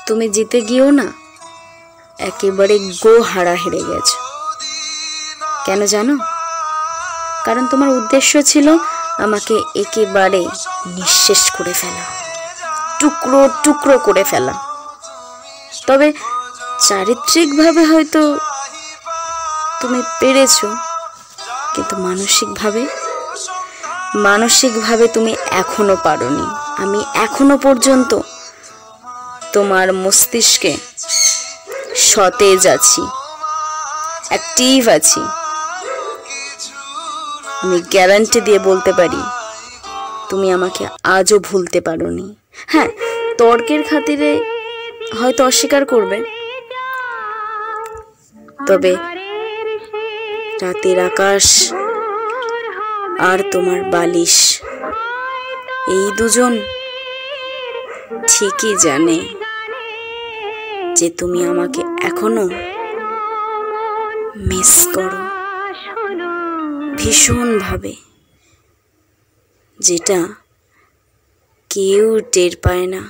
তুমি জিতে গিয়েও না একেবারে গো হারা হেরে গেছো। কেন জানো? কারণ তোমার উদ্দেশ্য ছিল আমাকে একেবারে নিঃশেষ করে ফেলা, টুকরো টুকরো করে ফেলা। তবে চারিত্রিকভাবে হয়তো তুমি পেরেছো, কিন্তু মানসিকভাবে তুমি এখনো পারোনি। আমি এখনো পর্যন্ত তোমার মস্তিষ্কে সতেজ আছি, অ্যাক্টিভ আছি। আমি গ্যারান্টি দিয়ে বলতে পারি তুমি আমাকে আজও ভুলতে পারোনি। হ্যাঁ, তর্কের খাতিরে হয়তো অস্বীকার করবে, তবে রাতের আকাশ আর তোমার বালিশ, এই দুজন ঠিকই জানে যে তুমি আমাকে এখনো মিস করো ভীষণভাবে, যেটা কেউ টের পায় না।